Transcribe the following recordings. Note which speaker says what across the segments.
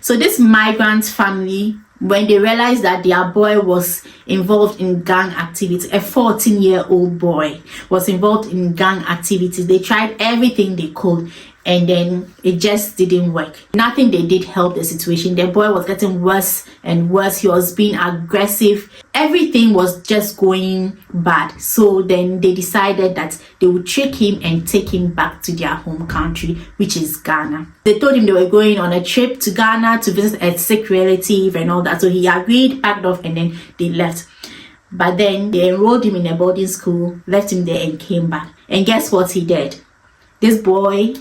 Speaker 1: So this migrant family, when they realized that their boy was involved in gang activity, a 14-year-old boy was involved in gang activities, they tried everything they could, and then it just didn't work. Nothing they did helped the situation. The boy was getting worse and worse. He was being aggressive. Everything was just going bad. So then they decided that they would trick him and take him back to their home country, which is Ghana. They told him they were going on a trip to Ghana to visit a sick relative and all that. So he agreed, packed off, and then they left. But then they enrolled him in a boarding school, left him there, and came back. And guess what he did? This boy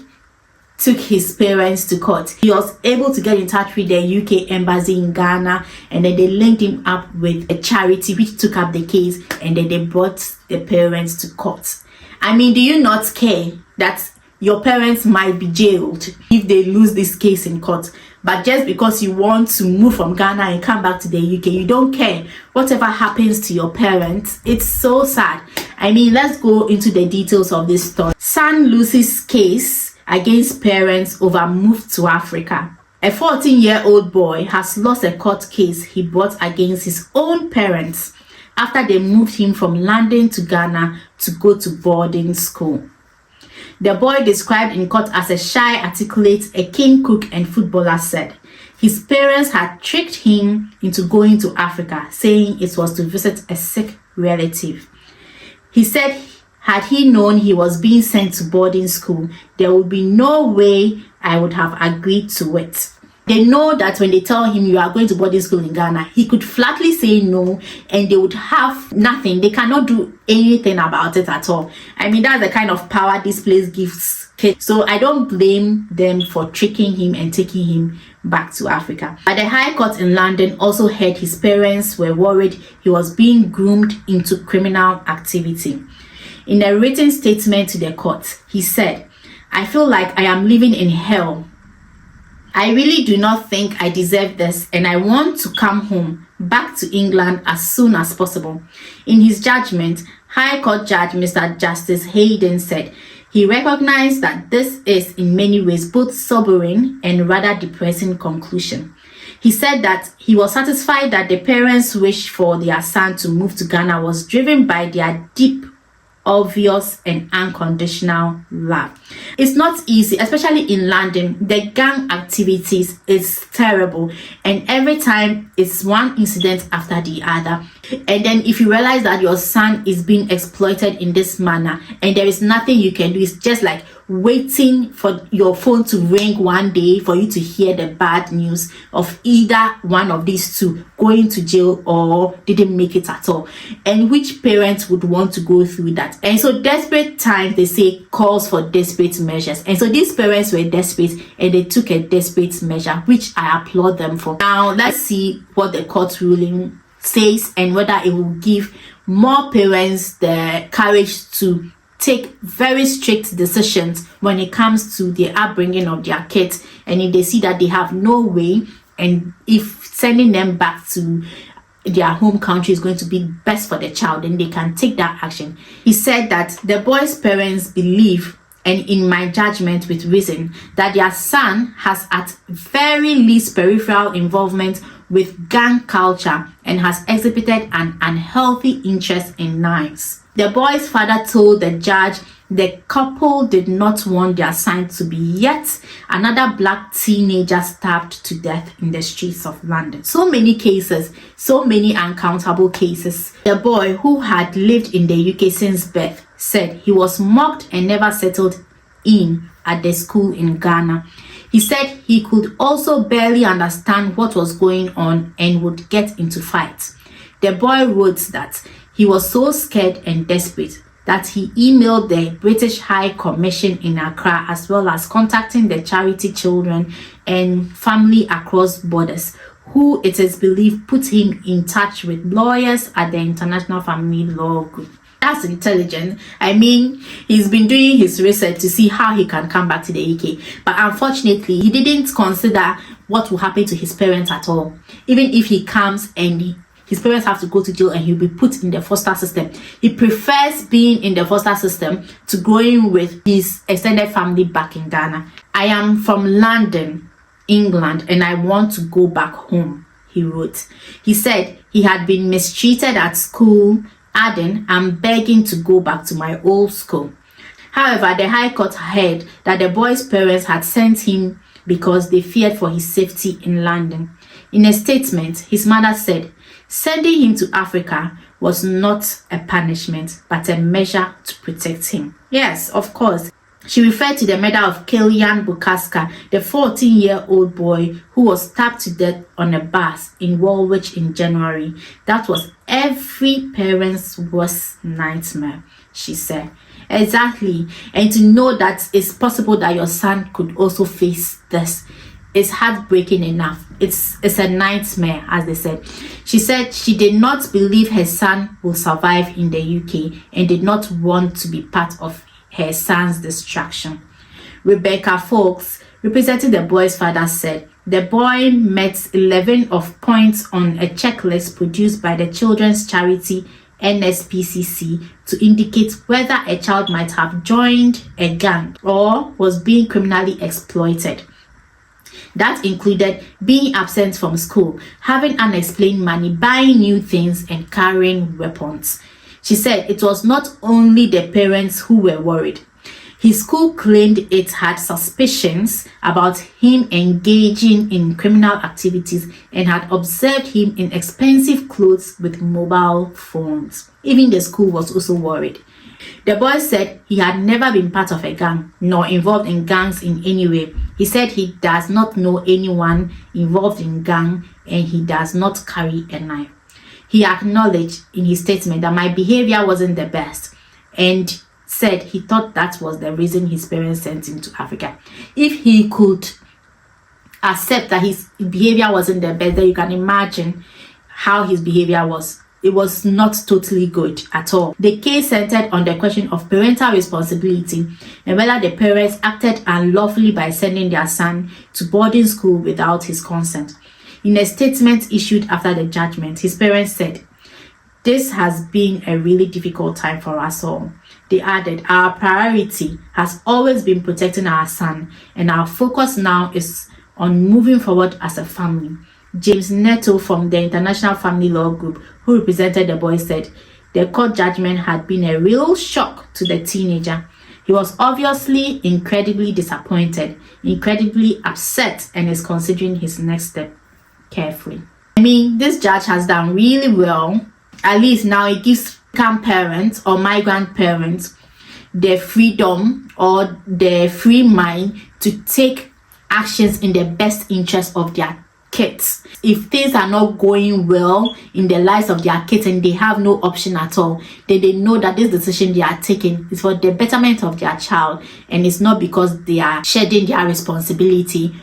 Speaker 1: took his parents to court. He was able to get in touch with the UK embassy in Ghana, and then they linked him up with a charity which took up the case, and then they brought the parents to court. I mean, do you not care that your parents might be jailed if they lose this case in court? But just because you want to move from Ghana and come back to the UK, you don't care whatever happens to your parents. It's so sad. I mean, let's go into the details of this story. Son loses case against parents over move to Africa. A 14-year-old boy has lost a court case he brought against his own parents after they moved him from London to Ghana to go to boarding school. The boy, described in court as a shy, articulate, a keen cook and footballer, said his parents had tricked him into going to Africa, saying it was to visit a sick relative. He said had he known he was being sent to boarding school, there would be no way I would have agreed to it. They know that when they tell him you are going to boarding school in Ghana, he could flatly say no and they would have nothing. They cannot do anything about it at all. I mean, that's the kind of power this place gives kids. So I don't blame them for tricking him and taking him back to Africa. But the High Court in London also heard his parents were worried he was being groomed into criminal activity. In a written statement to the court, he said, I feel like I am living in hell. I really do not think I deserve this, and I want to come home back to England as soon as possible. In his judgment, High Court Judge Mr. Justice Hayden said he recognized that this is in many ways both sobering and rather depressing conclusion. He said that he was satisfied that the parents' wish for their son to move to Ghana was driven by their deep, obvious and unconditional love. It's not easy, especially in London. The gang activities is terrible, and every time it's one incident after the other. And then if you realize that your son is being exploited in this manner and there is nothing you can do, it's just like waiting for your phone to ring one day for you to hear the bad news of either one of these two going to jail or didn't make it at all. And which parents would want to go through that? And so desperate times, they say, calls for desperate measures. And so these parents were desperate and they took a desperate measure, which I applaud them for. Now let's see what the court ruling says and whether it will give more parents the courage to take very strict decisions when it comes to the upbringing of their kids. And if they see that they have no way, and if sending them back to their home country is going to be best for the child, then they can take that action. He said that the boy's parents believe, and in my judgment with reason, that their son has at very least peripheral involvement with gang culture and has exhibited an unhealthy interest in knives. The boy's father told the judge the couple did not want their son to be yet another black teenager stabbed to death in the streets of London. So many cases, so many uncountable cases. The boy, who had lived in the UK since birth, said he was mocked and never settled in at the school in Ghana. He said he could also barely understand what was going on and would get into fights. The boy wrote that he was so scared and desperate that he emailed the British High Commission in Accra, as well as contacting the charity children and family across borders, who it is believed put him in touch with lawyers at the International Family Law Group. That's intelligent. I mean, he's been doing his research to see how he can come back to the UK. But unfortunately, he didn't consider what will happen to his parents at all. Even if he comes and his parents have to go to jail and he'll be put in the foster system, he prefers being in the foster system to going with his extended family back in Ghana. I am from London, England and I want to go back home, he wrote. He said he had been mistreated at school, adding, "I'm begging to go back to my old school." However, the High Court heard that the boy's parents had sent him because they feared for his safety in London. In a statement, his mother said, sending him to Africa was not a punishment, but a measure to protect him. Yes, of course. She referred to the murder of Kilian Bukaska, the 14-year-old boy who was stabbed to death on a bus in Woolwich in January. That was every parent's worst nightmare, she said. Exactly. And to know that it's possible that your son could also face this is heartbreaking enough. It's a nightmare, as they said. She said she did not believe her son will survive in the UK and did not want to be part of her son's destruction. Rebecca Fawkes, representing the boy's father, said the boy met 11 of points on a checklist produced by the children's charity NSPCC to indicate whether a child might have joined a gang or was being criminally exploited. That included being absent from school, having unexplained money, buying new things, and carrying weapons. She said it was not only the parents who were worried. His school claimed it had suspicions about him engaging in criminal activities and had observed him in expensive clothes with mobile phones. Even the school was also worried. The boy said he had never been part of a gang, nor involved in gangs in any way. He said he does not know anyone involved in gang and he does not carry a knife. He acknowledged in his statement that my behavior wasn't the best and said he thought that was the reason his parents sent him to Africa. If he could accept that his behavior wasn't the best, then you can imagine how his behavior was. It was not totally good at all. The case centered on the question of parental responsibility and whether the parents acted unlawfully by sending their son to boarding school without his consent. In a statement issued after the judgment, his parents said, "This has been a really difficult time for us all." They added, "Our priority has always been protecting our son, and our focus now is on moving forward as a family." James Neto from the International Family Law Group, who represented the boy, said the court judgment had been a real shock to the teenager. He was obviously incredibly disappointed, incredibly upset, and is considering his next step carefully. I mean, this judge has done really well. At least now it gives African parents or migrant parents the freedom or the free mind to take actions in the best interest of their kids. If things are not going well in the lives of their kids and they have no option at all, then they know that this decision they are taking is for the betterment of their child, and it's not because they are shedding their responsibility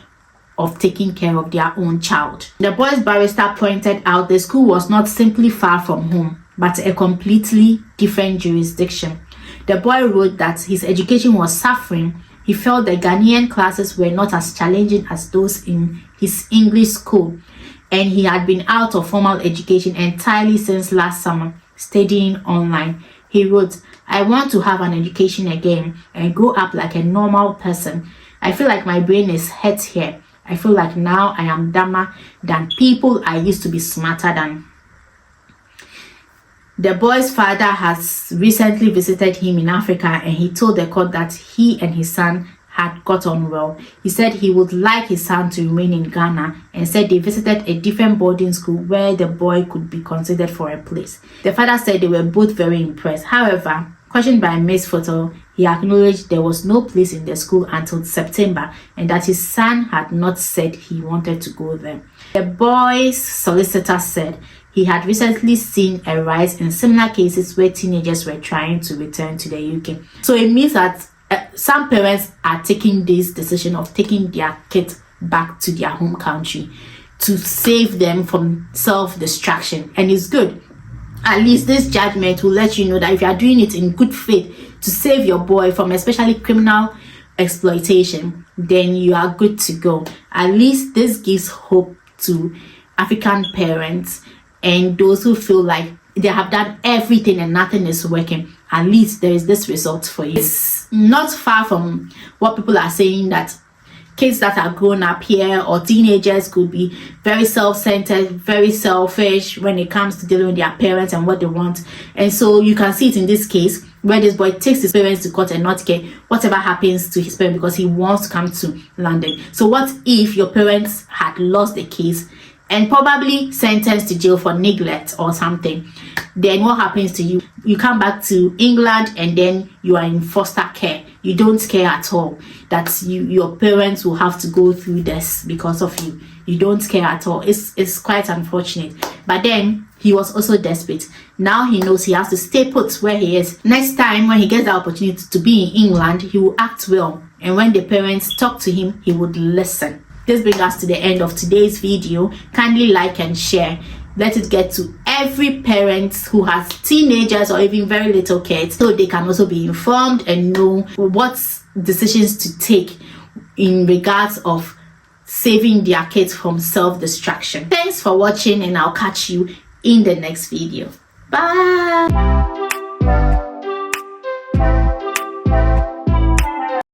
Speaker 1: of taking care of their own child. The boy's barrister pointed out the school was not simply far from home, but a completely different jurisdiction. The boy wrote that his education was suffering. He felt the Ghanaian classes were not as challenging as those in his English school, and he had been out of formal education entirely since last summer, studying online. He wrote, "I want to have an education again and grow up like a normal person. I feel like my brain is hurt here. I feel like now I am dumber than people I used to be smarter than." The boy's father has recently visited him in Africa, and he told the court that he and his son had got on well. He said he would like his son to remain in Ghana, and said they visited a different boarding school where the boy could be considered for a place. The father said they were both very impressed. However, questioned by Ms. Foto, he acknowledged there was no place in the school until September and that his son had not said he wanted to go there. The boy's solicitor said he had recently seen a rise in similar cases where teenagers were trying to return to the UK. So it means that some parents are taking this decision of taking their kids back to their home country to save them from self-destruction, and it's good. At least this judgment will let you know that if you are doing it in good faith to save your boy from especially criminal exploitation, then you are good to go. At least this gives hope to African parents and those who feel like they have done everything and nothing is working. At least there is this result for you. It's not far from what people are saying, that kids that are grown up here or teenagers could be very self-centered, very selfish when it comes to dealing with their parents and what they want. And so you can see it in this case where this boy takes his parents to court and not care whatever happens to his parents because he wants to come to London. So what if your parents had lost the case and probably sentenced to jail for neglect or something? Then what happens to you? You come back to England and then you are in foster care. You don't care at all that your parents will have to go through this because of you. You don't care at all. It's quite unfortunate. But then he was also desperate. Now he knows he has to stay put where he is. Next time when he gets the opportunity to be in England, he will act well. And when the parents talk to him, he would listen. This brings us to the end of today's video. Kindly like and share. Let it get to every parent who has teenagers or even very little kids, so they can also be informed and know what decisions to take in regards of saving their kids from self-destruction. Thanks for watching, and I'll catch you in the next video. Bye.